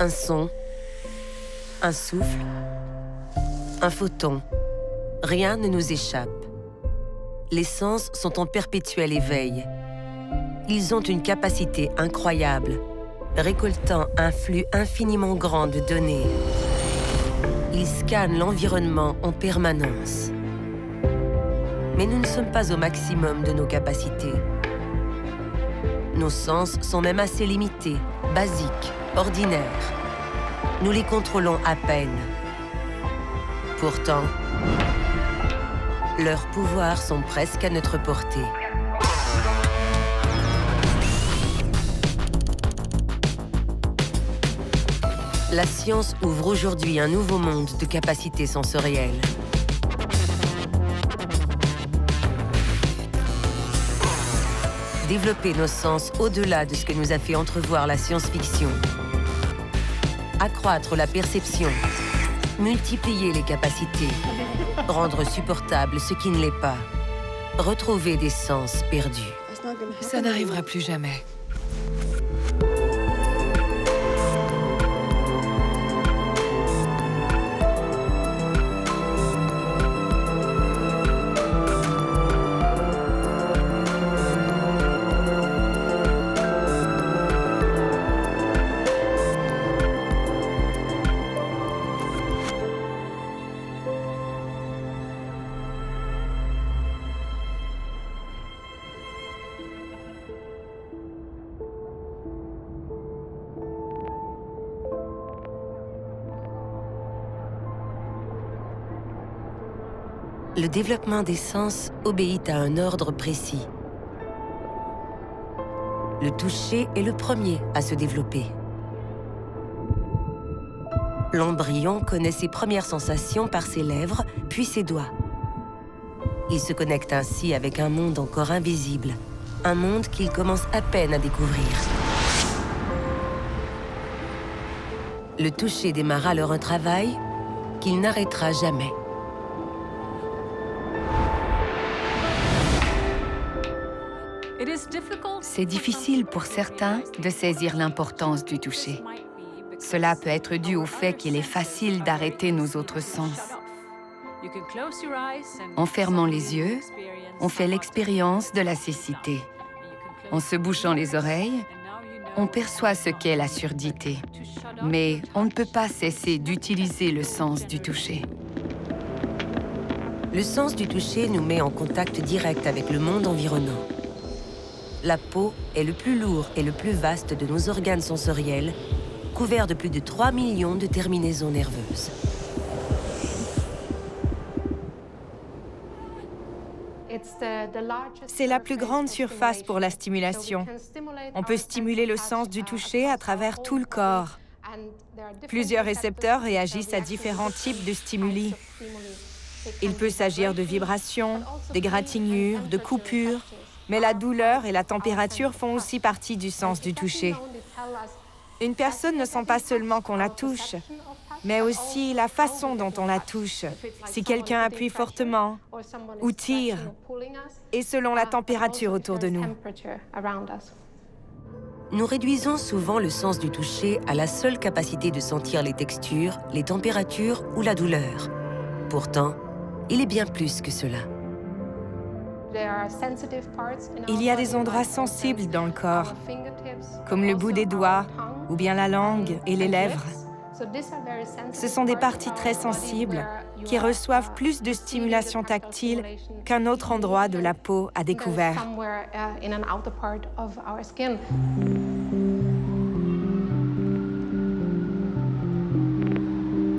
Un son, un souffle, un photon. Rien ne nous échappe. Les sens sont en perpétuel éveil. Ils ont une capacité incroyable, récoltant un flux infiniment grand de données. Ils scannent l'environnement en permanence. Mais nous ne sommes pas au maximum de nos capacités. Nos sens sont même assez limités, basiques, ordinaires. Nous les contrôlons à peine. Pourtant, leurs pouvoirs sont presque à notre portée. La science ouvre aujourd'hui un nouveau monde de capacités sensorielles. Développer nos sens au-delà de ce que nous a fait entrevoir la science-fiction. Accroître la perception. Multiplier les capacités. Rendre supportable ce qui ne l'est pas. Retrouver des sens perdus. Ça n'arrivera plus jamais. Le développement des sens obéit à un ordre précis. Le toucher est le premier à se développer. L'embryon connaît ses premières sensations par ses lèvres, puis ses doigts. Il se connecte ainsi avec un monde encore invisible, un monde qu'il commence à peine à découvrir. Le toucher démarre alors un travail qu'il n'arrêtera jamais. C'est difficile pour certains de saisir l'importance du toucher. Cela peut être dû au fait qu'il est facile d'arrêter nos autres sens. En fermant les yeux, on fait l'expérience de la cécité. En se bouchant les oreilles, on perçoit ce qu'est la surdité. Mais on ne peut pas cesser d'utiliser le sens du toucher. Le sens du toucher nous met en contact direct avec le monde environnant. La peau est le plus lourd et le plus vaste de nos organes sensoriels, couvert de plus de 3 millions de terminaisons nerveuses. C'est la plus grande surface pour la stimulation. On peut stimuler le sens du toucher à travers tout le corps. Plusieurs récepteurs réagissent à différents types de stimuli. Il peut s'agir de vibrations, d'égratignures, de coupures, mais la douleur et la température font aussi partie du sens du toucher. Une personne ne sent pas seulement qu'on la touche, mais aussi la façon dont on la touche, si quelqu'un appuie fortement ou tire, et selon la température autour de nous. Nous réduisons souvent le sens du toucher à la seule capacité de sentir les textures, les températures ou la douleur. Pourtant, il est bien plus que cela. Il y a des endroits sensibles dans le corps, comme le bout des doigts ou bien la langue et les lèvres. Ce sont des parties très sensibles qui reçoivent plus de stimulation tactile qu'un autre endroit de la peau à découvert.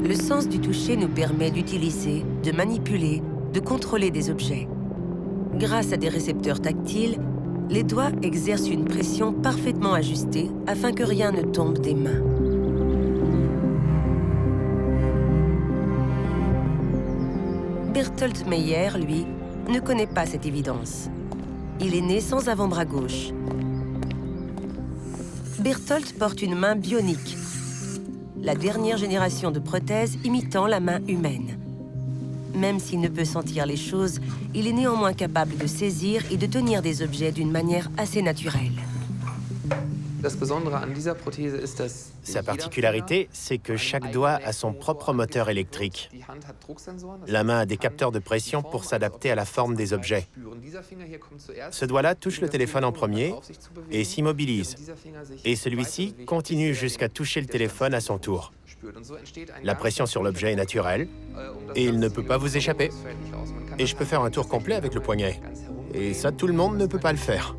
Le sens du toucher nous permet d'utiliser, de manipuler, de contrôler des objets. Grâce à des récepteurs tactiles, les doigts exercent une pression parfaitement ajustée afin que rien ne tombe des mains. Bertolt Meyer, lui, ne connaît pas cette évidence. Il est né sans avant-bras gauche. Bertolt porte une main bionique, la dernière génération de prothèses imitant la main humaine. Même s'il ne peut sentir les choses, il est néanmoins capable de saisir et de tenir des objets d'une manière assez naturelle. Sa particularité, c'est que chaque doigt a son propre moteur électrique. La main a des capteurs de pression pour s'adapter à la forme des objets. Ce doigt-là touche le téléphone en premier et s'immobilise. Et celui-ci continue jusqu'à toucher le téléphone à son tour. La pression sur l'objet est naturelle et il ne peut pas vous échapper. Et je peux faire un tour complet avec le poignet. Et ça, tout le monde ne peut pas le faire.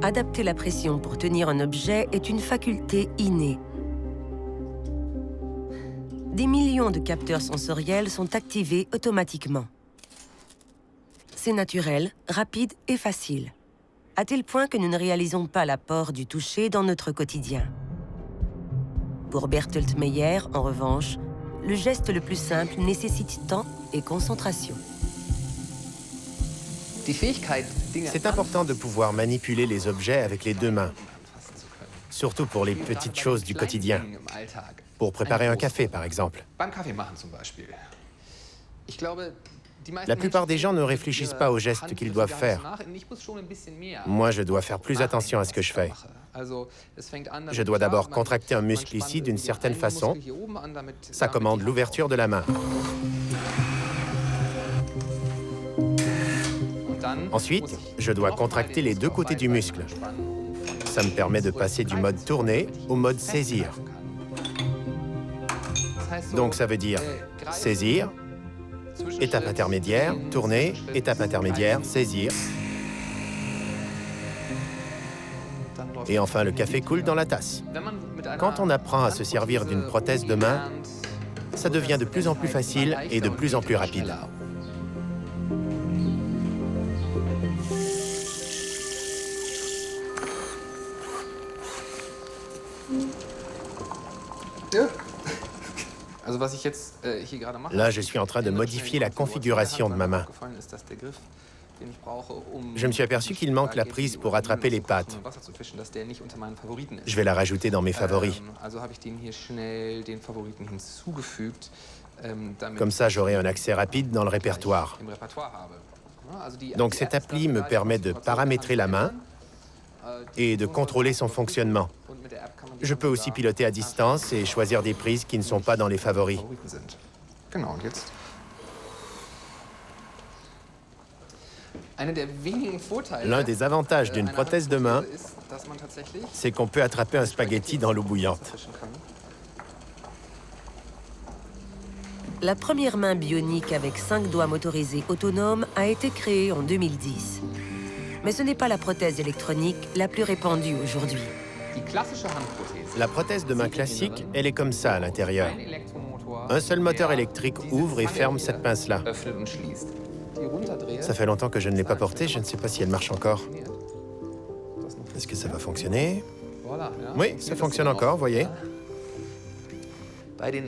Adapter la pression pour tenir un objet est une faculté innée. Des millions de capteurs sensoriels sont activés automatiquement. C'est naturel, rapide et facile, à tel point que nous ne réalisons pas l'apport du toucher dans notre quotidien. Pour Bertolt Meyer, en revanche, le geste le plus simple nécessite temps et concentration. C'est important de pouvoir manipuler les objets avec les deux mains, surtout pour les petites choses du quotidien. Pour préparer un café, par exemple. La plupart des gens ne réfléchissent pas aux gestes qu'ils doivent faire. Moi, je dois faire plus attention à ce que je fais. Je dois d'abord contracter un muscle ici d'une certaine façon. Ça commande l'ouverture de la main. Ensuite, je dois contracter les deux côtés du muscle. Ça me permet de passer du mode tourner au mode saisir. Donc ça veut dire saisir, étape intermédiaire, tourner, étape intermédiaire, saisir. Et enfin, le café coule dans la tasse. Quand on apprend à se servir d'une prothèse de main, ça devient de plus en plus facile et de plus en plus rapide. Là, je suis en train de modifier la configuration de ma main. Je me suis aperçu qu'il manque la prise pour attraper les pattes. Je vais la rajouter dans mes favoris. Comme ça, j'aurai un accès rapide dans le répertoire. Donc cette appli me permet de paramétrer la main et de contrôler son fonctionnement. Je peux aussi piloter à distance et choisir des prises qui ne sont pas dans les favoris. L'un des avantages d'une prothèse de main, c'est qu'on peut attraper un spaghetti dans l'eau bouillante. La première main bionique avec 5 doigts motorisés autonomes a été créée en 2010. Mais ce n'est pas la prothèse électronique la plus répandue aujourd'hui. La prothèse de main classique, elle est comme ça à l'intérieur. Un seul moteur électrique ouvre et ferme cette pince-là. Ça fait longtemps que je ne l'ai pas portée, je ne sais pas si elle marche encore. Est-ce que ça va fonctionner? Oui, ça fonctionne encore, voyez.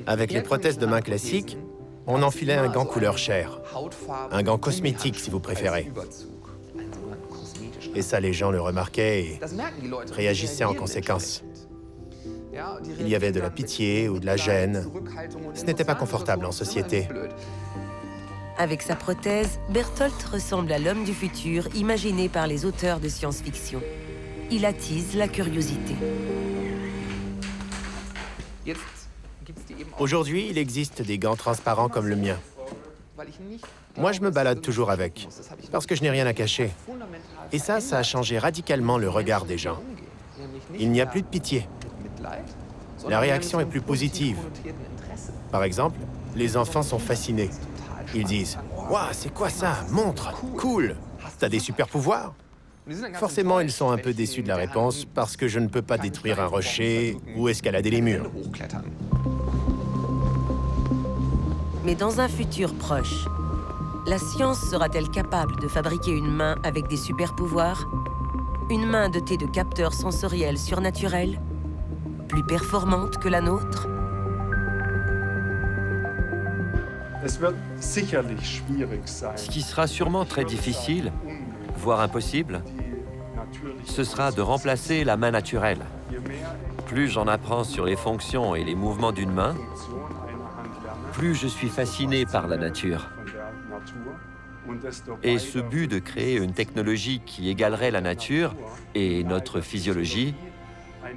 Avec les prothèses de main classiques, on enfilait un gant couleur chair. Un gant cosmétique, si vous préférez. Et ça, les gens le remarquaient et réagissaient en conséquence. Il y avait de la pitié ou de la gêne. Ce n'était pas confortable en société. Avec sa prothèse, Bertolt ressemble à l'homme du futur imaginé par les auteurs de science-fiction. Il attise la curiosité. Aujourd'hui, il existe des gants transparents comme le mien. Moi, je me balade toujours avec, parce que je n'ai rien à cacher. Et ça a changé radicalement le regard des gens. Il n'y a plus de pitié. La réaction est plus positive. Par exemple, les enfants sont fascinés. Ils disent « Waouh, c'est quoi ça? Montre! Cool! T'as des super pouvoirs ?» Forcément, ils sont un peu déçus de la réponse parce que je ne peux pas détruire un rocher ou escalader les murs. Mais dans un futur proche, la science sera-t-elle capable de fabriquer une main avec des super-pouvoirs? Une main dotée de capteurs sensoriels surnaturels? Plus performante que la nôtre? Ce qui sera sûrement très difficile, voire impossible, ce sera de remplacer la main naturelle. Plus j'en apprends sur les fonctions et les mouvements d'une main, plus je suis fasciné par la nature. Et ce but de créer une technologie qui égalerait la nature et notre physiologie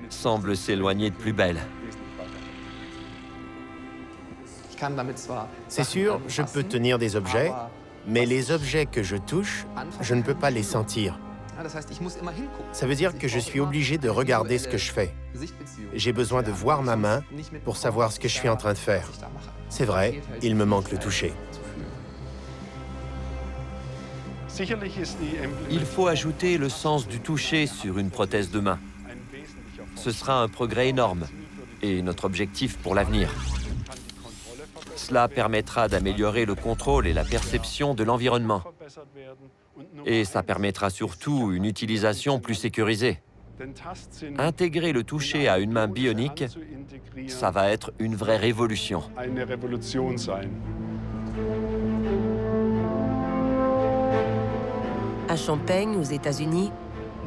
semble s'éloigner de plus belle. C'est sûr, je peux tenir des objets, mais les objets que je touche, je ne peux pas les sentir. Ça veut dire que je suis obligé de regarder ce que je fais. J'ai besoin de voir ma main pour savoir ce que je suis en train de faire. C'est vrai, il me manque le toucher. Il faut ajouter le sens du toucher sur une prothèse de main. Ce sera un progrès énorme et notre objectif pour l'avenir. Cela permettra d'améliorer le contrôle et la perception de l'environnement. Et ça permettra surtout une utilisation plus sécurisée. Intégrer le toucher à une main bionique, ça va être une vraie révolution. À Champaign, aux États-Unis,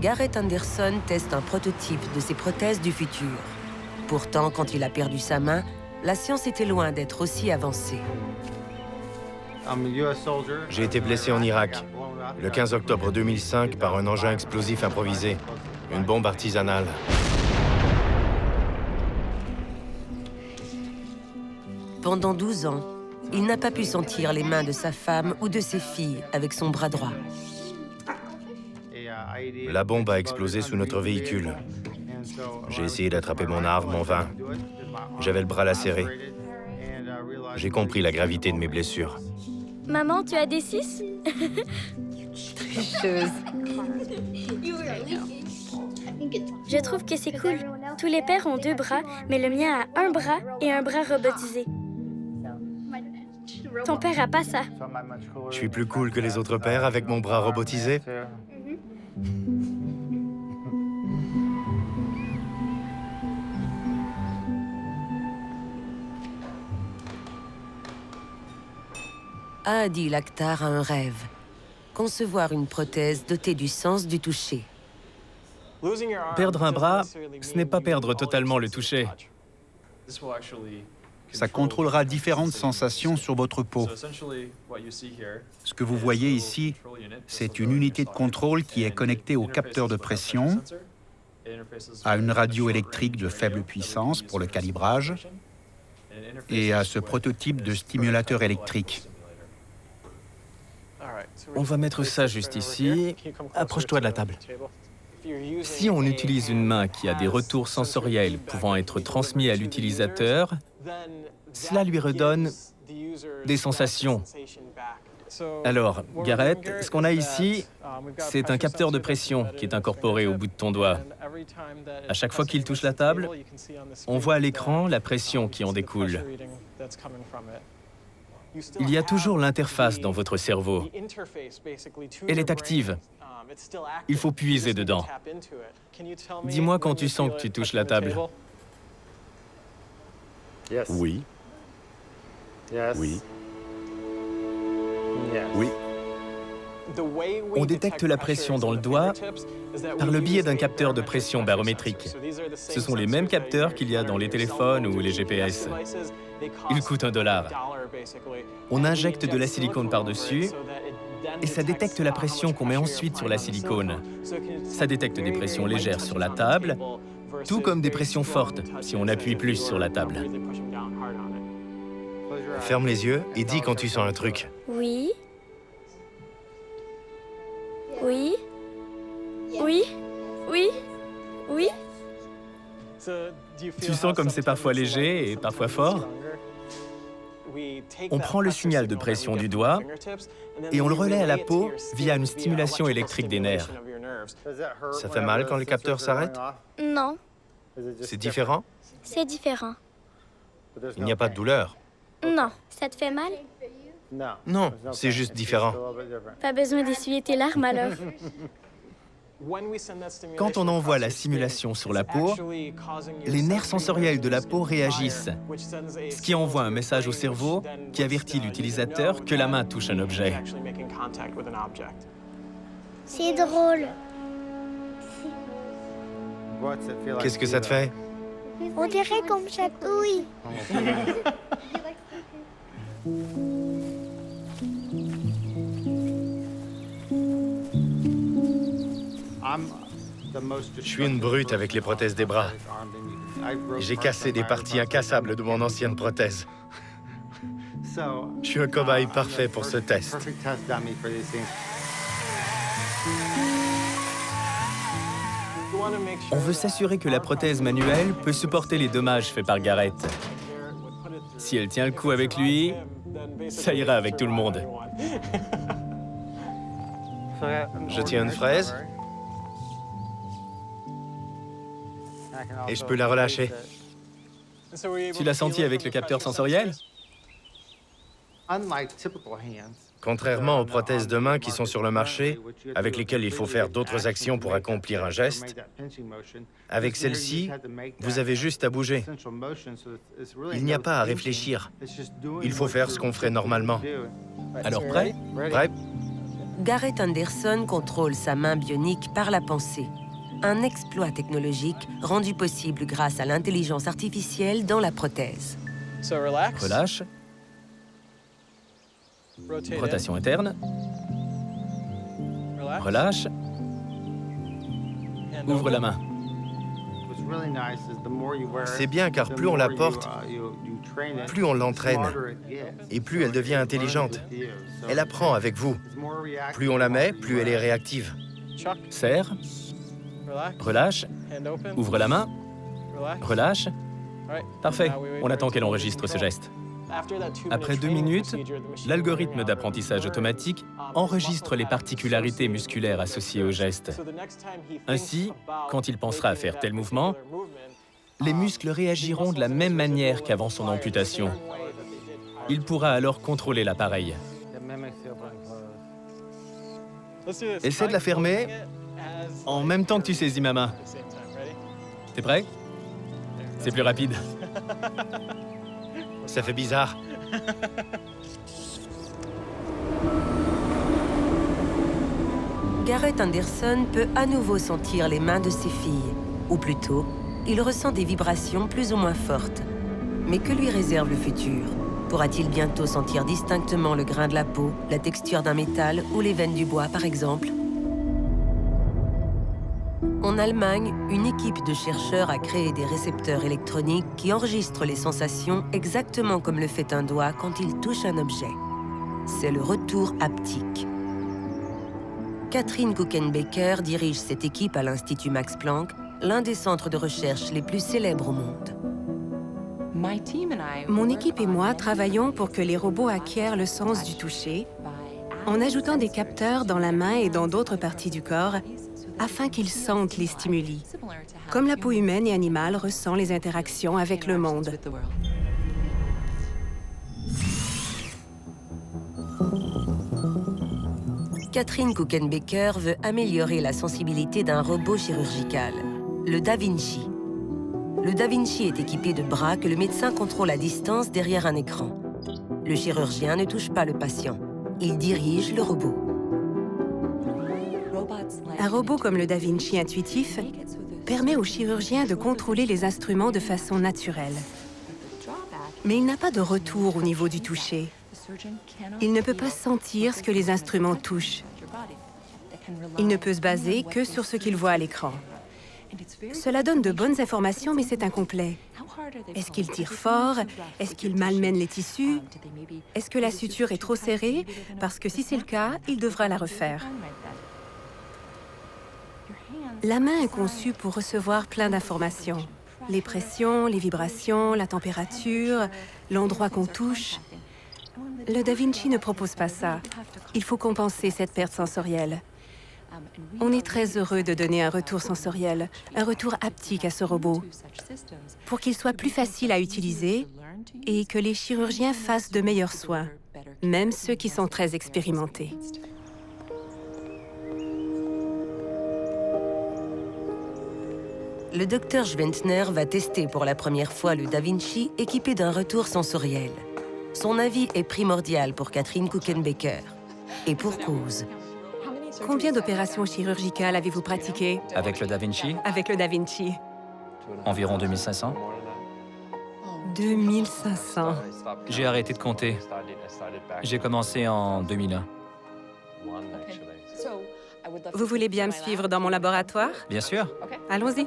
Garrett Anderson teste un prototype de ses prothèses du futur. Pourtant, quand il a perdu sa main, la science était loin d'être aussi avancée. J'ai été blessé en Irak, le 15 octobre 2005, par un engin explosif improvisé, une bombe artisanale. Pendant 12 ans, il n'a pas pu sentir les mains de sa femme ou de ses filles avec son bras droit. La bombe a explosé sous notre véhicule. J'ai essayé d'attraper mon arme en vain. J'avais le bras lacéré. J'ai compris la gravité de mes blessures. Maman, tu as des 6? Tricheuse. Je trouve que c'est cool. Tous les pères ont 2 bras, mais le mien a un bras et un bras robotisé. Ton père a pas ça. Je suis plus cool que les autres pères avec mon bras robotisé. Adil Akhtar a un rêve. Concevoir une prothèse dotée du sens du toucher. Perdre un bras, ce n'est pas perdre totalement le toucher. Ça contrôlera différentes sensations sur votre peau. Ce que vous voyez ici, c'est une unité de contrôle qui est connectée au capteur de pression, à une radio électrique de faible puissance pour le calibrage et à ce prototype de stimulateur électrique. On va mettre ça juste ici. Approche-toi de la table. Si on utilise une main qui a des retours sensoriels pouvant être transmis à l'utilisateur, cela lui redonne des sensations. Alors, Garrett, ce qu'on a ici, c'est un capteur de pression qui est incorporé au bout de ton doigt. À chaque fois qu'il touche la table, on voit à l'écran la pression qui en découle. Il y a toujours l'interface dans votre cerveau. Elle est active. Il faut puiser dedans. Dis-moi quand tu sens que tu touches la table. Oui. Oui. Oui. On détecte la pression dans le doigt par le biais d'un capteur de pression barométrique. Ce sont les mêmes capteurs qu'il y a dans les téléphones ou les GPS. Ils coûtent $1. On injecte de la silicone par-dessus et ça détecte la pression qu'on met ensuite sur la silicone. Ça détecte des pressions légères sur la table, tout comme des pressions fortes si on appuie plus sur la table. Ferme les yeux et dis quand tu sens un truc. Oui. Oui. Oui. Oui. Oui. Tu sens comme c'est parfois léger et parfois fort? On prend le signal de pression du doigt et on le relaie à la peau via une stimulation électrique des nerfs. Ça fait mal quand le capteur s'arrête? Non, C'est différent? c'est différent. Il n'y a pas de douleur? Non, ça te fait mal? Non, c'est juste différent. Pas besoin d'essuyer tes larmes alors. Quand on envoie la simulation sur la peau, les nerfs sensoriels de la peau réagissent, ce qui envoie un message au cerveau qui avertit l'utilisateur que la main touche un objet. C'est drôle. Qu'est-ce que ça te fait? On dirait qu'on me chatouille. Je suis une brute avec les prothèses des bras. J'ai cassé des parties incassables de mon ancienne prothèse. Je suis un cobaye parfait pour ce test. On veut s'assurer que la prothèse manuelle peut supporter les dommages faits par Garrett. Si elle tient le coup avec lui, ça ira avec tout le monde. Je tiens une fraise. Et je peux la relâcher. Tu l'as senti avec le capteur sensoriel? Contrairement aux prothèses de main qui sont sur le marché, avec lesquelles il faut faire d'autres actions pour accomplir un geste, avec celle-ci, vous avez juste à bouger. Il n'y a pas à réfléchir. Il faut faire ce qu'on ferait normalement. Alors prêt? Prêt? Garrett Anderson contrôle sa main bionique par la pensée. Un exploit technologique rendu possible grâce à l'intelligence artificielle dans la prothèse. Relâche. Rotation interne. Relâche. Ouvre la main. C'est bien car plus on la porte, plus on l'entraîne et plus elle devient intelligente. Elle apprend avec vous. Plus on la met, plus elle est réactive. Serre. Relâche. Ouvre la main. Relâche. Parfait. On attend qu'elle enregistre ce geste. Après 2 minutes, l'algorithme d'apprentissage automatique enregistre les particularités musculaires associées au geste. Ainsi, quand il pensera à faire tel mouvement, les muscles réagiront de la même manière qu'avant son amputation. Il pourra alors contrôler l'appareil. Essaie de la fermer en même temps que tu saisis ma main. T'es prêt? C'est plus rapide. Ça fait bizarre. Garrett Anderson peut à nouveau sentir les mains de ses filles. Ou plutôt, il ressent des vibrations plus ou moins fortes. Mais que lui réserve le futur? Pourra-t-il bientôt sentir distinctement le grain de la peau, la texture d'un métal ou les veines du bois, par exemple? En Allemagne, une équipe de chercheurs a créé des récepteurs électroniques qui enregistrent les sensations exactement comme le fait un doigt quand il touche un objet. C'est le retour haptique. Catherine Kuchenbecker dirige cette équipe à l'Institut Max Planck, l'un des centres de recherche les plus célèbres au monde. Mon équipe et moi travaillons pour que les robots acquièrent le sens du toucher en ajoutant des capteurs dans la main et dans d'autres parties du corps afin qu'ils sentent les stimuli, comme la peau humaine et animale ressent les interactions avec le monde. Catherine Kuchenbecker veut améliorer la sensibilité d'un robot chirurgical, le Da Vinci. Le Da Vinci est équipé de bras que le médecin contrôle à distance derrière un écran. Le chirurgien ne touche pas le patient. Il dirige le robot. Un robot comme le Da Vinci intuitif permet au chirurgien de contrôler les instruments de façon naturelle. Mais il n'a pas de retour au niveau du toucher. Il ne peut pas sentir ce que les instruments touchent. Il ne peut se baser que sur ce qu'il voit à l'écran. Cela donne de bonnes informations, mais c'est incomplet. Est-ce qu'il tire fort? Est-ce qu'il malmène les tissus? Est-ce que la suture est trop serrée? Parce que si c'est le cas, il devra la refaire. La main est conçue pour recevoir plein d'informations. Les pressions, les vibrations, la température, l'endroit qu'on touche. Le Da Vinci ne propose pas ça. Il faut compenser cette perte sensorielle. On est très heureux de donner un retour sensoriel, un retour haptique à ce robot, pour qu'il soit plus facile à utiliser et que les chirurgiens fassent de meilleurs soins, même ceux qui sont très expérimentés. Le docteur Schwentner va tester pour la première fois le Da Vinci équipé d'un retour sensoriel. Son avis est primordial pour Catherine Kuchenbecker. Et pour cause. Combien d'opérations chirurgicales avez-vous pratiquées? Avec le Da Vinci? Avec le Da Vinci. Environ 2500. 2500. J'ai arrêté de compter. J'ai commencé en 2001. Vous voulez bien me suivre dans mon laboratoire? Bien sûr. Allons-y.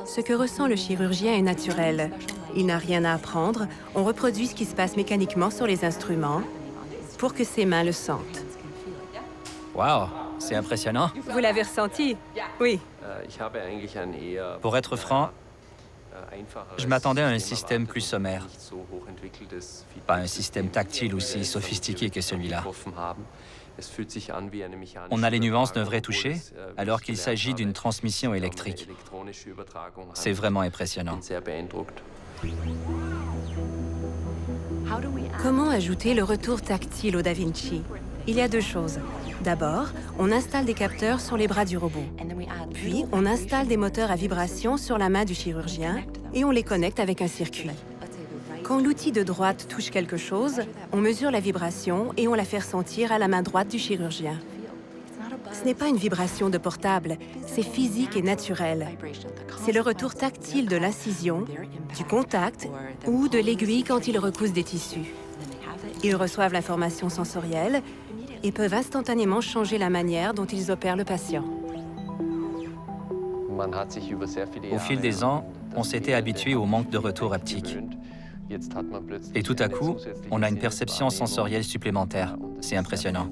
Ce que ressent le chirurgien est naturel. Il n'a rien à apprendre. On reproduit ce qui se passe mécaniquement sur les instruments pour que ses mains le sentent. Waouh, c'est impressionnant. Vous l'avez ressenti? Oui. Pour être franc, je m'attendais à un système plus sommaire. Pas un système tactile aussi sophistiqué que celui-là. On a les nuances d'un vrai toucher, alors qu'il s'agit d'une transmission électrique. C'est vraiment impressionnant. Comment ajouter le retour tactile au DaVinci? Il y a deux choses. D'abord, on installe des capteurs sur les bras du robot. Puis, on installe des moteurs à vibration sur la main du chirurgien et on les connecte avec un circuit. Quand l'outil de droite touche quelque chose, on mesure la vibration et on la fait ressentir à la main droite du chirurgien. Ce n'est pas une vibration de portable, c'est physique et naturel. C'est le retour tactile de l'incision, du contact ou de l'aiguille quand ils recoussent des tissus. Ils reçoivent l'information sensorielle et peuvent instantanément changer la manière dont ils opèrent le patient. Au fil des ans, on s'était habitué au manque de retour haptique. Et tout à coup, on a une perception sensorielle supplémentaire. C'est impressionnant.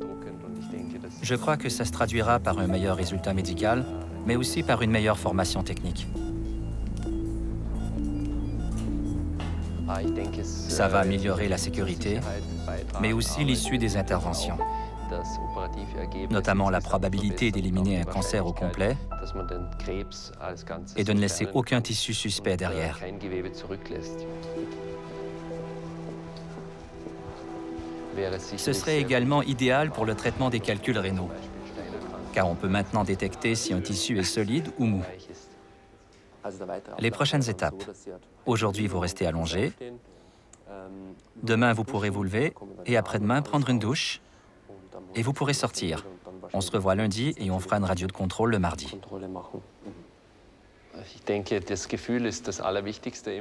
Je crois que ça se traduira par un meilleur résultat médical, mais aussi par une meilleure formation technique. Ça va améliorer la sécurité, mais aussi l'issue des interventions, notamment la probabilité d'éliminer un cancer au complet et de ne laisser aucun tissu suspect derrière. Ce serait également idéal pour le traitement des calculs rénaux, car on peut maintenant détecter si un tissu est solide ou mou. Les prochaines étapes. Aujourd'hui, vous restez allongé. Demain, vous pourrez vous lever et après-demain, prendre une douche. Et vous pourrez sortir. On se revoit lundi et on fera une radio de contrôle le mardi.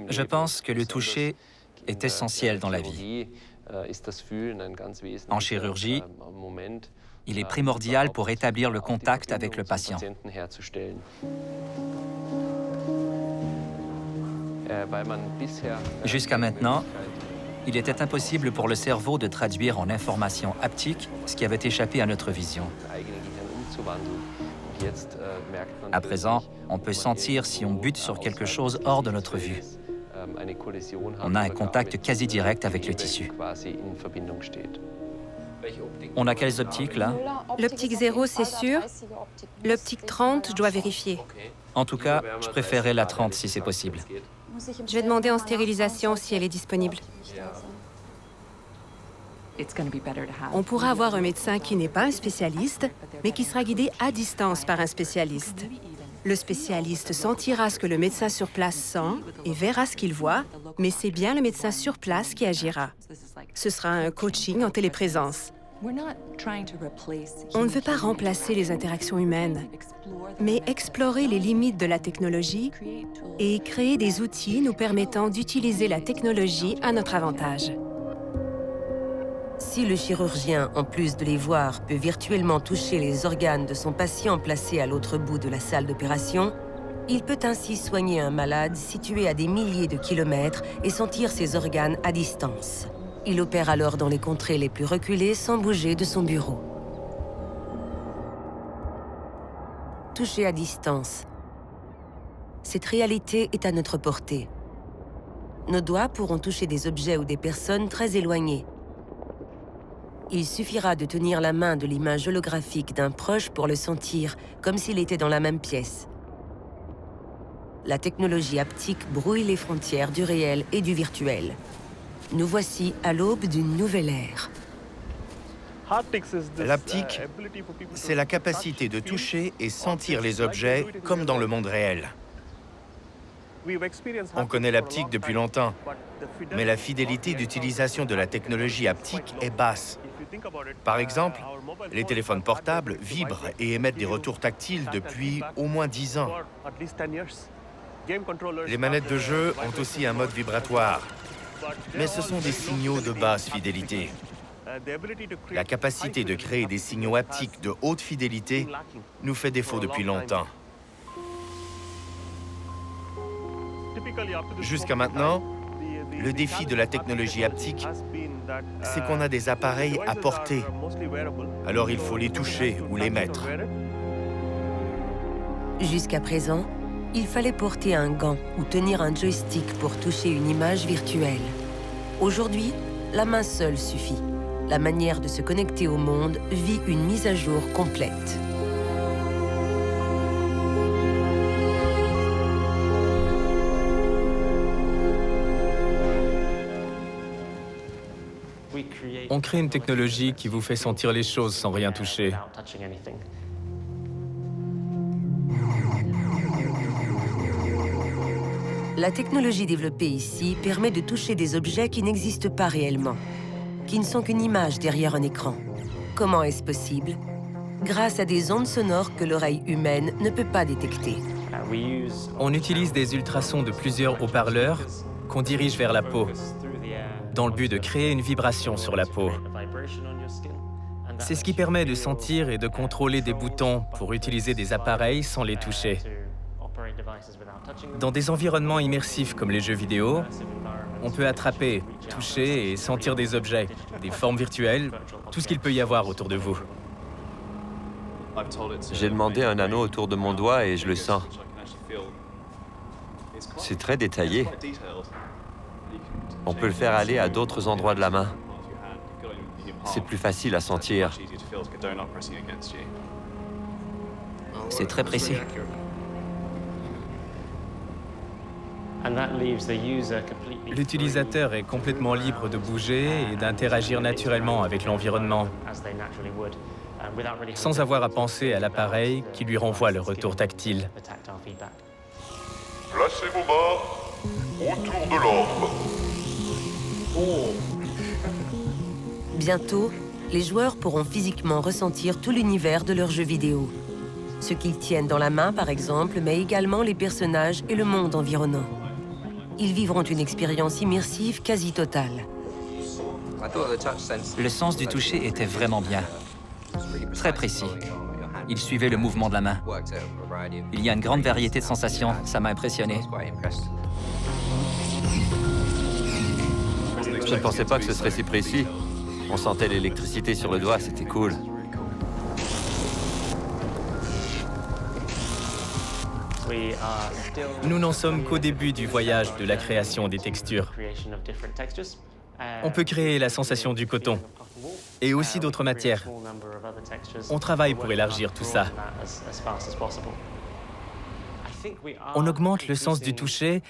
Je pense que le toucher est essentiel dans la vie. En chirurgie, il est primordial pour établir le contact avec le patient. Jusqu'à maintenant, il était impossible pour le cerveau de traduire en information haptique ce qui avait échappé à notre vision. À présent, on peut sentir si on bute sur quelque chose hors de notre vue. On a un contact quasi direct avec le tissu. On a quelles optiques, là? L'optique 0, c'est sûr. L'optique 30, je dois vérifier. En tout cas, je préférerais la 30 si c'est possible. Je vais demander en stérilisation si elle est disponible. On pourra avoir un médecin qui n'est pas un spécialiste, mais qui sera guidé à distance par un spécialiste. Le spécialiste sentira ce que le médecin sur place sent et verra ce qu'il voit, mais c'est bien le médecin sur place qui agira. Ce sera un coaching en téléprésence. On ne veut pas remplacer les interactions humaines, mais explorer les limites de la technologie et créer des outils nous permettant d'utiliser la technologie à notre avantage. Si le chirurgien, en plus de les voir, peut virtuellement toucher les organes de son patient placé à l'autre bout de la salle d'opération, il peut ainsi soigner un malade situé à des milliers de kilomètres et sentir ses organes à distance. Il opère alors dans les contrées les plus reculées sans bouger de son bureau. Toucher à distance. Cette réalité est à notre portée. Nos doigts pourront toucher des objets ou des personnes très éloignées. Il suffira de tenir la main de l'image holographique d'un proche pour le sentir, comme s'il était dans la même pièce. La technologie haptique brouille les frontières du réel et du virtuel. Nous voici à l'aube d'une nouvelle ère. L'haptique, c'est la capacité de toucher et sentir les objets comme dans le monde réel. On connaît l'haptique depuis longtemps, mais la fidélité d'utilisation de la technologie haptique est basse. Par exemple, les téléphones portables vibrent et émettent des retours tactiles depuis au moins 10 ans. Les manettes de jeu ont aussi un mode vibratoire, mais ce sont des signaux de basse fidélité. La capacité de créer des signaux haptiques de haute fidélité nous fait défaut depuis longtemps. Jusqu'à maintenant, le défi de la technologie haptique, c'est qu'on a des appareils à portée. Alors il faut les toucher ou les mettre. Jusqu'à présent, il fallait porter un gant ou tenir un joystick pour toucher une image virtuelle. Aujourd'hui, la main seule suffit. La manière de se connecter au monde vit une mise à jour complète. On crée une technologie qui vous fait sentir les choses sans rien toucher. La technologie développée ici permet de toucher des objets qui n'existent pas réellement, qui ne sont qu'une image derrière un écran. Comment est-ce possible? Grâce à des ondes sonores que l'oreille humaine ne peut pas détecter. On utilise des ultrasons de plusieurs haut-parleurs qu'on dirige vers la peau, dans le but de créer une vibration sur la peau. C'est ce qui permet de sentir et de contrôler des boutons pour utiliser des appareils sans les toucher. Dans des environnements immersifs comme les jeux vidéo, on peut attraper, toucher et sentir des objets, des formes virtuelles, tout ce qu'il peut y avoir autour de vous. J'ai demandé un anneau autour de mon doigt et je le sens. C'est très détaillé. On peut le faire aller à d'autres endroits de la main. C'est plus facile à sentir. C'est très précis. L'utilisateur est complètement libre de bouger et d'interagir naturellement avec l'environnement, sans avoir à penser à l'appareil qui lui renvoie le retour tactile. Placez vos mains autour de l'orbe. Bientôt, les joueurs pourront physiquement ressentir tout l'univers de leur jeu vidéo. Ce qu'ils tiennent dans la main, par exemple, mais également les personnages et le monde environnant. Ils vivront une expérience immersive quasi totale. Le sens du toucher était vraiment bien. Très précis. Il suivait le mouvement de la main. Il y a une grande variété de sensations, ça m'a impressionné. Je ne pensais pas que ce serait si précis. On sentait l'électricité sur le doigt, c'était cool. Nous n'en sommes qu'au début du voyage de la création des textures. On peut créer la sensation du coton et aussi d'autres matières. On travaille pour élargir tout ça. On augmente le sens du toucher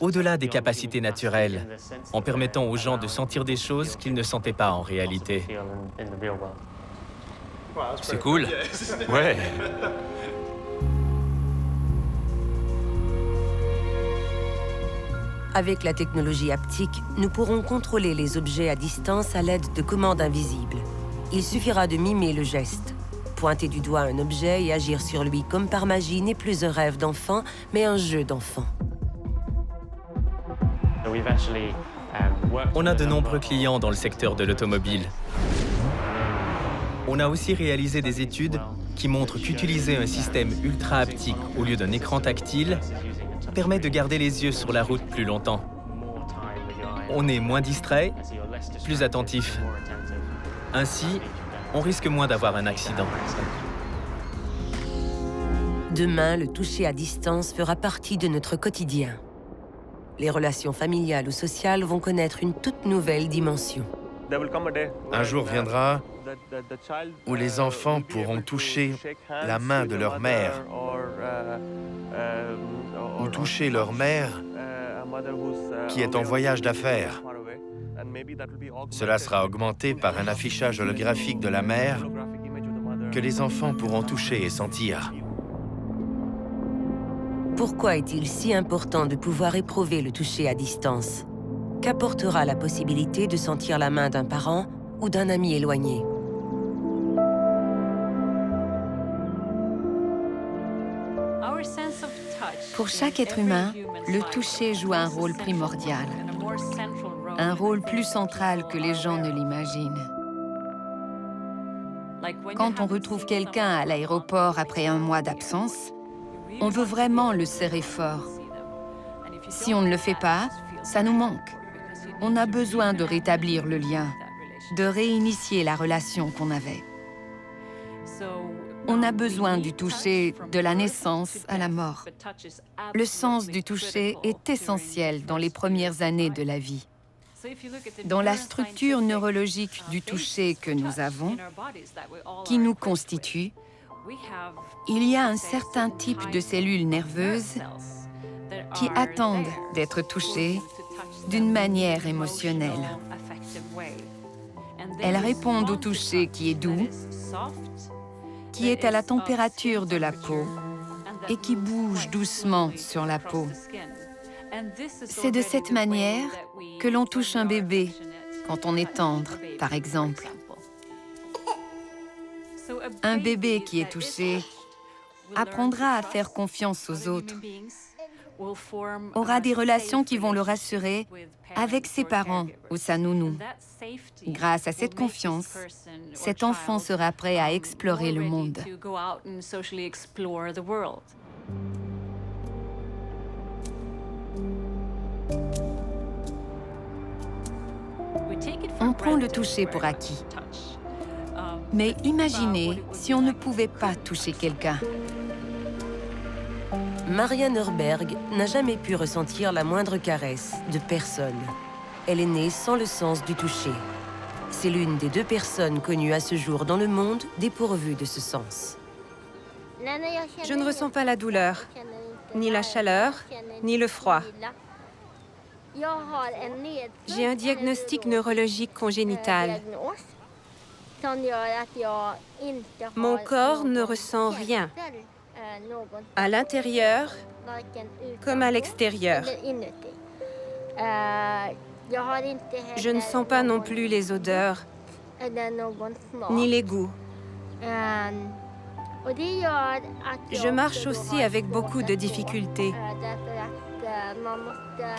au-delà des capacités naturelles, en permettant aux gens de sentir des choses qu'ils ne sentaient pas en réalité. C'est cool. Ouais. Avec la technologie haptique, nous pourrons contrôler les objets à distance à l'aide de commandes invisibles. Il suffira de mimer le geste. Pointer du doigt un objet et agir sur lui comme par magie n'est plus un rêve d'enfant, mais un jeu d'enfant. On a de nombreux clients dans le secteur de l'automobile. On a aussi réalisé des études qui montrent qu'utiliser un système ultra haptique au lieu d'un écran tactile permet de garder les yeux sur la route plus longtemps. On est moins distrait, plus attentif. Ainsi, on risque moins d'avoir un accident. Demain, le toucher à distance fera partie de notre quotidien. Les relations familiales ou sociales vont connaître une toute nouvelle dimension. Un jour viendra où les enfants pourront toucher la main de leur mère ou toucher leur mère qui est en voyage d'affaires. Cela sera augmenté par un affichage holographique de la mère que les enfants pourront toucher et sentir. Pourquoi est-il si important de pouvoir éprouver le toucher à distance? Qu'apportera la possibilité de sentir la main d'un parent ou d'un ami éloigné? Pour chaque être humain, le toucher joue un rôle primordial. Un rôle plus central que les gens ne l'imaginent. Quand on retrouve quelqu'un à l'aéroport après un mois d'absence, on veut vraiment le serrer fort. Si on ne le fait pas, ça nous manque. On a besoin de rétablir le lien, de réinitier la relation qu'on avait. On a besoin du toucher de la naissance à la mort. Le sens du toucher est essentiel dans les premières années de la vie. Dans la structure neurologique du toucher que nous avons, qui nous constitue, il y a un certain type de cellules nerveuses qui attendent d'être touchées d'une manière émotionnelle. Elles répondent au toucher qui est doux, qui est à la température de la peau et qui bouge doucement sur la peau. C'est de cette manière que l'on touche un bébé quand on est tendre, par exemple. Un bébé qui est touché apprendra à faire confiance aux autres, aura des relations qui vont le rassurer avec ses parents ou sa nounou. Grâce à cette confiance, cet enfant sera prêt à explorer le monde. On prend le toucher pour acquis. Mais imaginez si on ne pouvait pas toucher quelqu'un. Maria Nurberg n'a jamais pu ressentir la moindre caresse de personne. Elle est née sans le sens du toucher. C'est l'une des 2 personnes connues à ce jour dans le monde dépourvues de ce sens. Je ne ressens pas la douleur, ni la chaleur, ni le froid. J'ai un diagnostic neurologique congénital. Mon corps ne ressent rien, à l'intérieur comme à l'extérieur. Je ne sens pas non plus les odeurs, ni les goûts. Je marche aussi avec beaucoup de difficultés,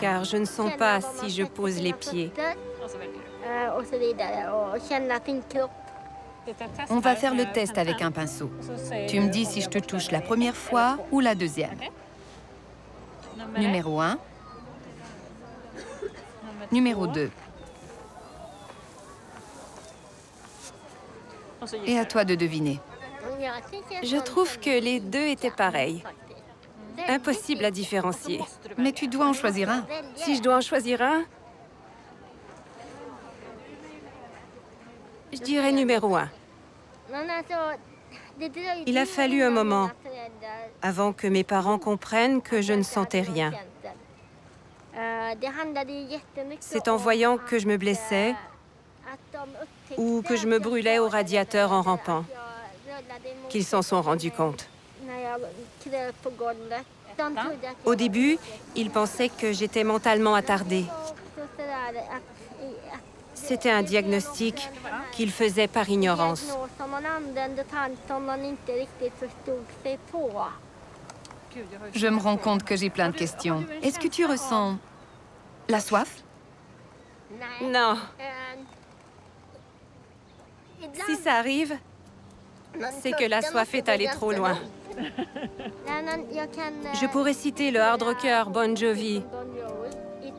car je ne sens pas si je pose les pieds. On va faire le test avec un pinceau. Tu me dis si je te touche la première fois ou la deuxième. Numéro 1. Numéro 2. Et à toi de deviner. Je trouve que les 2 étaient pareils. Impossible à différencier. Mais tu dois en choisir un. Si je dois en choisir un, je dirais numéro 1. Il a fallu un moment avant que mes parents comprennent que je ne sentais rien. C'est en voyant que je me blessais ou que je me brûlais au radiateur en rampant qu'ils s'en sont rendus compte. Au début, ils pensaient que j'étais mentalement attardée. C'était un diagnostic qu'ils faisaient par ignorance. Je me rends compte que j'ai plein de questions. Est-ce que tu ressens la soif? Non. Si ça arrive, c'est que la soif est allée trop loin. Je pourrais citer le hard rocker Bon Jovi,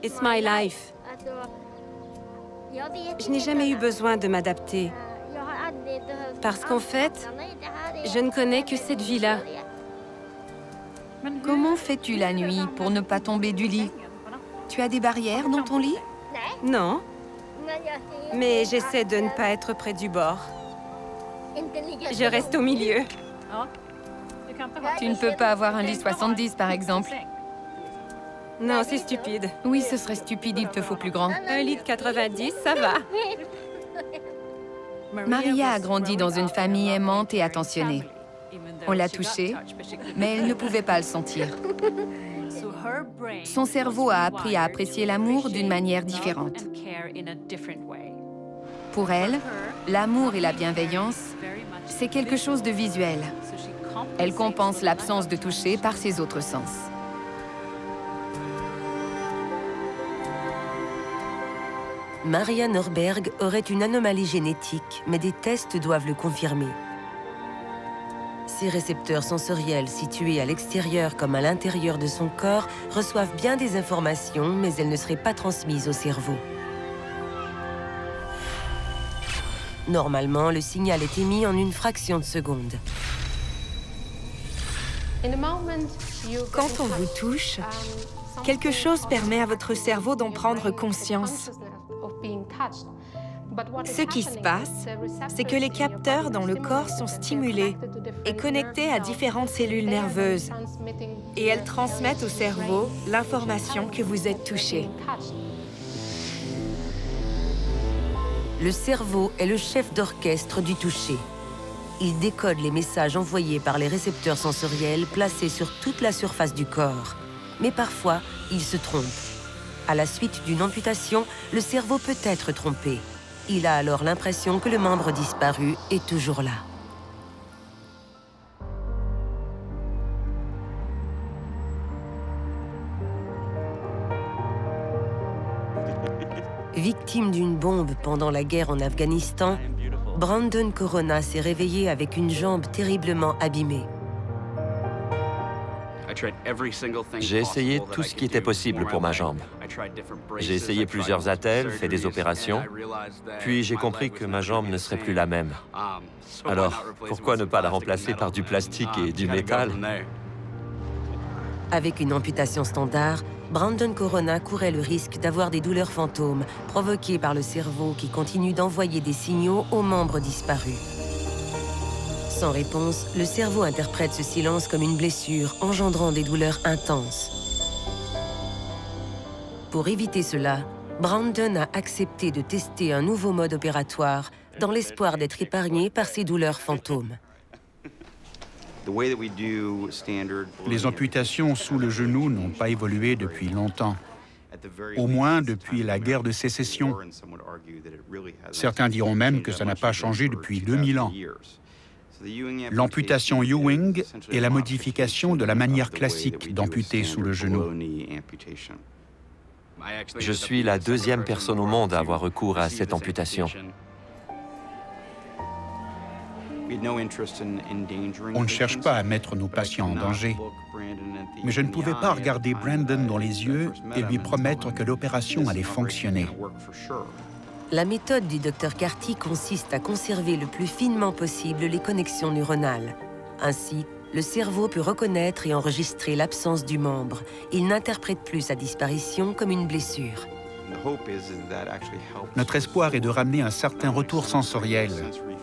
It's My Life. Je n'ai jamais eu besoin de m'adapter, parce qu'en fait, je ne connais que cette vie-là. Comment fais-tu la nuit pour ne pas tomber du lit? Tu as des barrières dans ton lit? Non, mais j'essaie de ne pas être près du bord. Je reste au milieu. Tu ne peux pas avoir un lit 70, par exemple. Non, c'est stupide. Oui, ce serait stupide, il te faut plus grand. Un lit de 90, ça va. Maria a grandi dans une famille aimante et attentionnée. On l'a touchée, mais elle ne pouvait pas le sentir. Son cerveau a appris à apprécier l'amour d'une manière différente. Pour elle, l'amour et la bienveillance, c'est quelque chose de visuel. Elle compense l'absence de toucher par ses autres sens. Maria Norberg aurait une anomalie génétique, mais des tests doivent le confirmer. Ses récepteurs sensoriels situés à l'extérieur comme à l'intérieur de son corps reçoivent bien des informations, mais elles ne seraient pas transmises au cerveau. Normalement, le signal est émis en une fraction de seconde. Quand on vous touche, quelque chose permet à votre cerveau d'en prendre conscience. Ce qui se passe, c'est que les capteurs dans le corps sont stimulés et connectés à différentes cellules nerveuses. Et elles transmettent au cerveau l'information que vous êtes touché. Le cerveau est le chef d'orchestre du toucher. Il décode les messages envoyés par les récepteurs sensoriels placés sur toute la surface du corps. Mais parfois, il se trompe. À la suite d'une amputation, le cerveau peut être trompé. Il a alors l'impression que le membre disparu est toujours là. Victime d'une bombe pendant la guerre en Afghanistan, Brandon Corona s'est réveillé avec une jambe terriblement abîmée. J'ai essayé tout ce qui était possible pour ma jambe. J'ai essayé plusieurs attelles, fait des opérations, puis j'ai compris que ma jambe ne serait plus la même. Alors, pourquoi ne pas la remplacer par du plastique et du métal? Avec une amputation standard, Brandon Corona courait le risque d'avoir des douleurs fantômes provoquées par le cerveau qui continue d'envoyer des signaux aux membres disparus. Sans réponse, le cerveau interprète ce silence comme une blessure, engendrant des douleurs intenses. Pour éviter cela, Brandon a accepté de tester un nouveau mode opératoire dans l'espoir d'être épargné par ces douleurs fantômes. Les amputations sous le genou n'ont pas évolué depuis longtemps, au moins depuis la guerre de sécession. Certains diront même que ça n'a pas changé depuis 2000 ans. L'amputation Ewing est la modification de la manière classique d'amputer sous le genou. Je suis la deuxième personne au monde à avoir recours à cette amputation. On ne cherche pas à mettre nos patients en danger. Mais je ne pouvais pas regarder Brandon dans les yeux et lui promettre que l'opération allait fonctionner. La méthode du Dr Carty consiste à conserver le plus finement possible les connexions neuronales. Ainsi, le cerveau peut reconnaître et enregistrer l'absence du membre. Il n'interprète plus sa disparition comme une blessure. Notre espoir est de ramener un certain retour sensoriel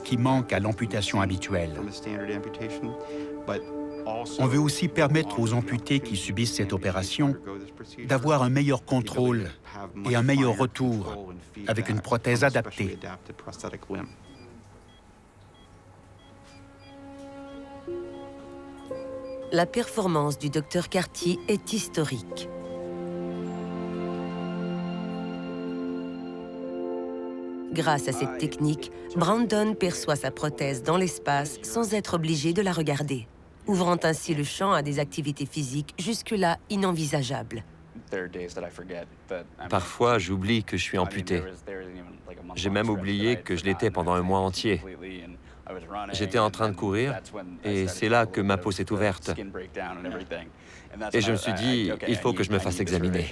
qui manque à l'amputation habituelle. On veut aussi permettre aux amputés qui subissent cette opération d'avoir un meilleur contrôle et un meilleur retour avec une prothèse adaptée. La performance du Dr Carty est historique. Grâce à cette technique, Brandon perçoit sa prothèse dans l'espace sans être obligé de la regarder, ouvrant ainsi le champ à des activités physiques jusque-là inenvisageables. Parfois, j'oublie que je suis amputé. J'ai même oublié que je l'étais pendant un mois entier. J'étais en train de courir, et c'est là que ma peau s'est ouverte. Et je me suis dit, il faut que je me fasse examiner.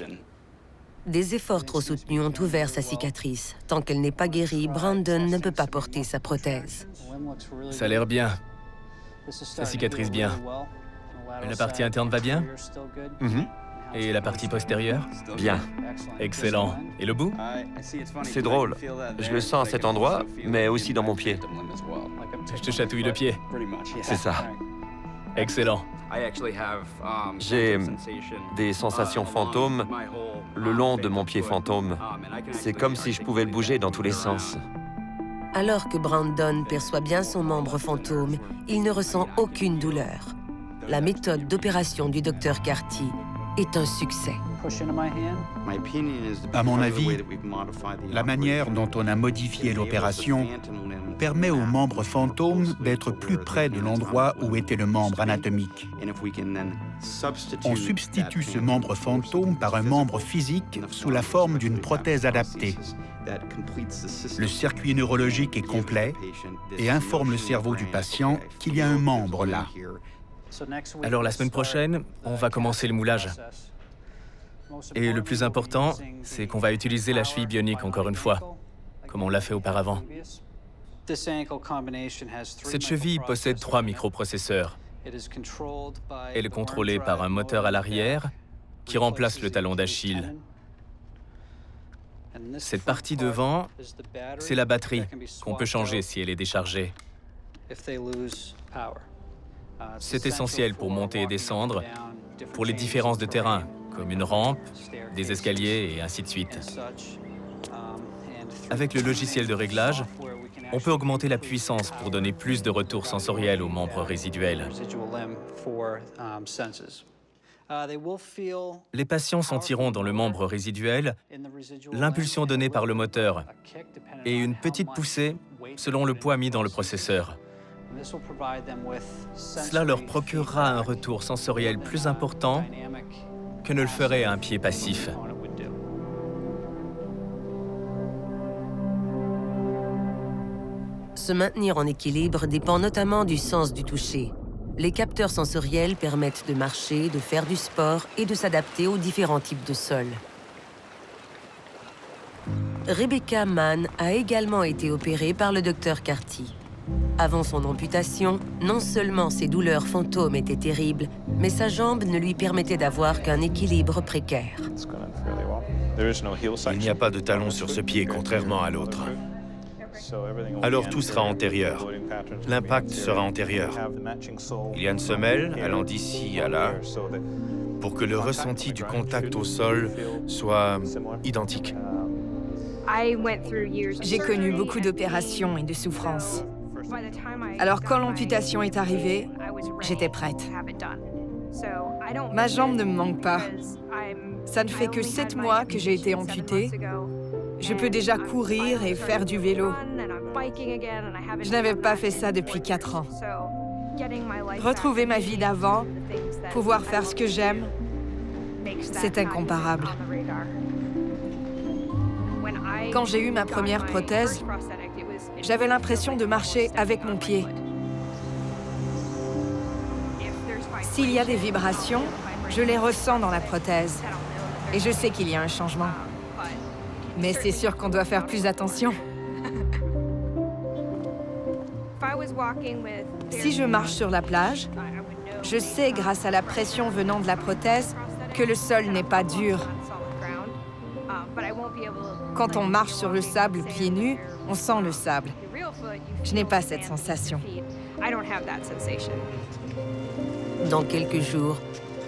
Des efforts trop soutenus ont ouvert sa cicatrice. Tant qu'elle n'est pas guérie, Brandon ne peut pas porter sa prothèse. Ça a l'air bien. Ça cicatrise bien. La partie interne va bien? Et la partie postérieure? Bien. Excellent. Et le bout? C'est drôle. Je le sens à cet endroit, mais aussi dans mon pied. Je te chatouille le pied. C'est ça. Excellent. J'ai des sensations fantômes le long de mon pied fantôme. C'est comme si je pouvais le bouger dans tous les sens. Alors que Brandon perçoit bien son membre fantôme, il ne ressent aucune douleur. La méthode d'opération du Dr Carty est un succès. À mon avis, la manière dont on a modifié l'opération permet aux membres fantômes d'être plus près de l'endroit où était le membre anatomique. On substitue ce membre fantôme par un membre physique sous la forme d'une prothèse adaptée. Le circuit neurologique est complet et informe le cerveau du patient qu'il y a un membre là. Alors la semaine prochaine, on va commencer le moulage. Et le plus important, c'est qu'on va utiliser la cheville bionique encore une fois, comme on l'a fait auparavant. Cette cheville possède 3 microprocesseurs. Elle est contrôlée par un moteur à l'arrière qui remplace le talon d'Achille. Cette partie devant, c'est la batterie qu'on peut changer si elle est déchargée. C'est essentiel pour monter et descendre, pour les différences de terrain, comme une rampe, des escaliers et ainsi de suite. Avec le logiciel de réglage, on peut augmenter la puissance pour donner plus de retours sensoriels aux membres résiduels. Les patients sentiront dans le membre résiduel l'impulsion donnée par le moteur et une petite poussée selon le poids mis dans le processeur. Cela leur procurera un retour sensoriel plus important que ne le ferait un pied passif. Se maintenir en équilibre dépend notamment du sens du toucher. Les capteurs sensoriels permettent de marcher, de faire du sport et de s'adapter aux différents types de sols. Rebecca Mann a également été opérée par le Dr Carty. Avant son amputation, non seulement ses douleurs fantômes étaient terribles, mais sa jambe ne lui permettait d'avoir qu'un équilibre précaire. Il n'y a pas de talon sur ce pied, contrairement à l'autre. Alors tout sera antérieur. L'impact sera antérieur. Il y a une semelle allant d'ici à là pour que le ressenti du contact au sol soit identique. J'ai connu beaucoup d'opérations et de souffrances. Alors quand l'amputation est arrivée, j'étais prête. Ma jambe ne me manque pas. Ça ne fait que 7 mois que j'ai été amputée. Je peux déjà courir et faire du vélo. Je n'avais pas fait ça depuis 4 ans. Retrouver ma vie d'avant, pouvoir faire ce que j'aime, c'est incomparable. Quand j'ai eu ma première prothèse, j'avais l'impression de marcher avec mon pied. S'il y a des vibrations, je les ressens dans la prothèse. Et je sais qu'il y a un changement. Mais c'est sûr qu'on doit faire plus attention. Si je marche sur la plage, je sais, grâce à la pression venant de la prothèse, que le sol n'est pas dur. Quand on marche sur le sable pieds nus, on sent le sable. Je n'ai pas cette sensation. Dans quelques jours,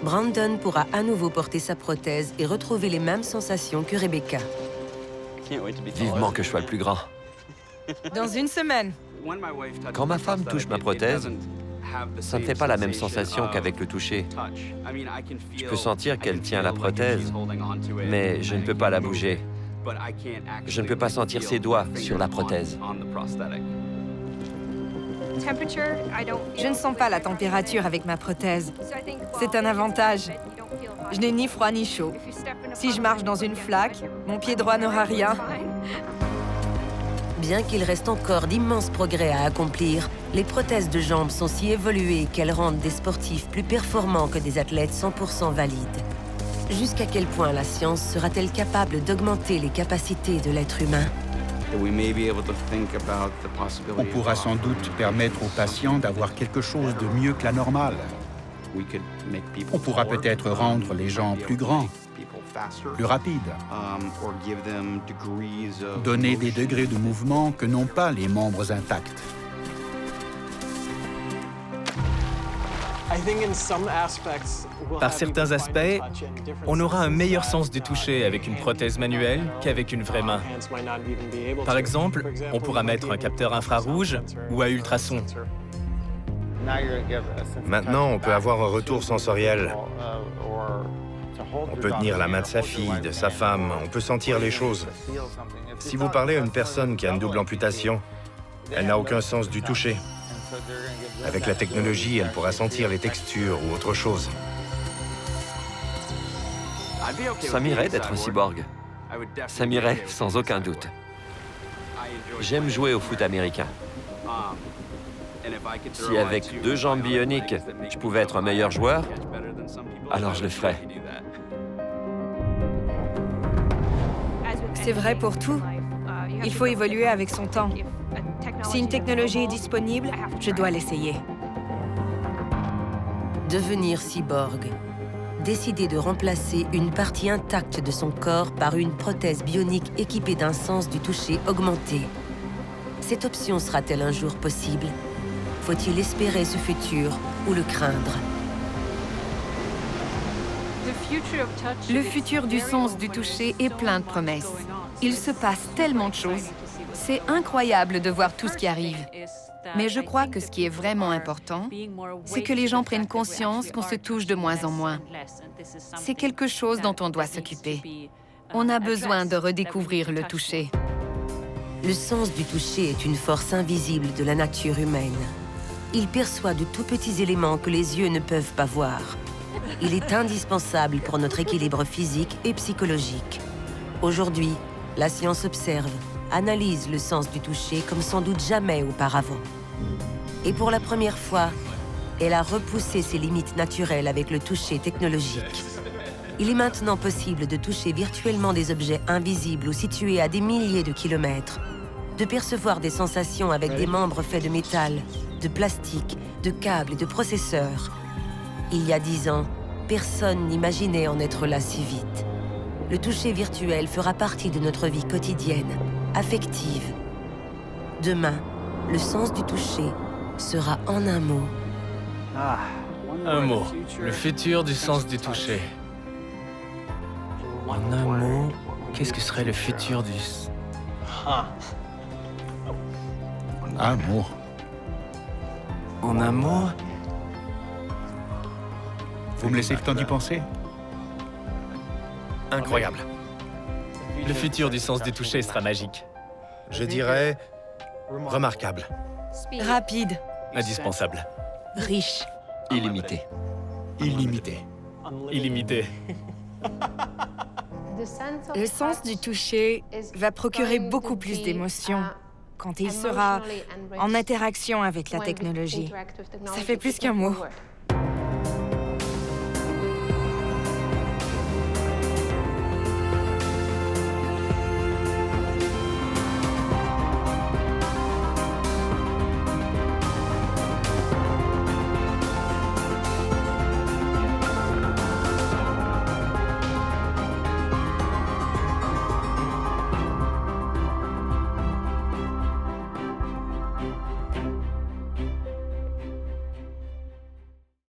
Brandon pourra à nouveau porter sa prothèse et retrouver les mêmes sensations que Rebecca. Vivement que je sois le plus grand. Dans une semaine. Quand ma femme touche ma prothèse, ça ne fait pas la même sensation qu'avec le toucher. Je peux sentir qu'elle tient la prothèse, mais je ne peux pas la bouger. Je ne peux pas sentir ses doigts sur la prothèse. Je ne sens pas la température avec ma prothèse. C'est un avantage. Je n'ai ni froid ni chaud. Si je marche dans une flaque, mon pied droit n'aura rien. Bien qu'il reste encore d'immenses progrès à accomplir, les prothèses de jambes sont si évoluées qu'elles rendent des sportifs plus performants que des athlètes 100% valides. Jusqu'à quel point la science sera-t-elle capable d'augmenter les capacités de l'être humain? On pourra sans doute permettre aux patients d'avoir quelque chose de mieux que la normale. On pourra peut-être rendre les gens plus grands, plus rapides, donner des degrés de mouvement que n'ont pas les membres intacts. Par certains aspects, on aura un meilleur sens du toucher avec une prothèse manuelle qu'avec une vraie main. Par exemple, on pourra mettre un capteur infrarouge ou à ultrasons. Maintenant, on peut avoir un retour sensoriel. On peut tenir la main de sa fille, de sa femme, on peut sentir les choses. Si vous parlez à une personne qui a une double amputation, elle n'a aucun sens du toucher. Avec la technologie, elle pourra sentir les textures ou autre chose. Ça m'irait d'être un cyborg. Ça m'irait, sans aucun doute. J'aime jouer au foot américain. Si avec 2 jambes bioniques, je pouvais être un meilleur joueur, alors je le ferais. C'est vrai pour tout. Il faut évoluer avec son temps. Si une technologie est disponible, je dois l'essayer. Devenir cyborg. Décider de remplacer une partie intacte de son corps par une prothèse bionique équipée d'un sens du toucher augmenté. Cette option sera-t-elle un jour possible? Faut-il espérer ce futur ou le craindre? Le futur du sens du toucher est plein de promesses. Il se passe tellement de choses. C'est incroyable de voir tout ce qui arrive. Mais je crois que ce qui est vraiment important, c'est que les gens prennent conscience qu'on se touche de moins en moins. C'est quelque chose dont on doit s'occuper. On a besoin de redécouvrir le toucher. Le sens du toucher est une force invisible de la nature humaine. Il perçoit de tout petits éléments que les yeux ne peuvent pas voir. Il est indispensable pour notre équilibre physique et psychologique. Aujourd'hui, la science observe, analyse le sens du toucher comme sans doute jamais auparavant. Et pour la première fois, elle a repoussé ses limites naturelles avec le toucher technologique. Il est maintenant possible de toucher virtuellement des objets invisibles ou situés à des milliers de kilomètres, de percevoir des sensations avec des membres faits de métal, de plastique, de câbles et de processeurs. Il y a 10 ans, personne n'imaginait en être là si vite. Le toucher virtuel fera partie de notre vie quotidienne, affective. Demain, le sens du toucher sera en un mot. Un mot. Le futur du sens du toucher. En un mot, qu'est-ce que serait le futur du... Amour. En un mot? Vous me laissez le temps d'y penser? Incroyable. Le futur du sens du toucher sera magique. Je dirais remarquable. Rapide. Indispensable. Riche. Illimité. Illimité. Illimité. Le sens du toucher va procurer beaucoup plus d'émotions quand il sera en interaction avec la technologie. Ça fait plus qu'un mot.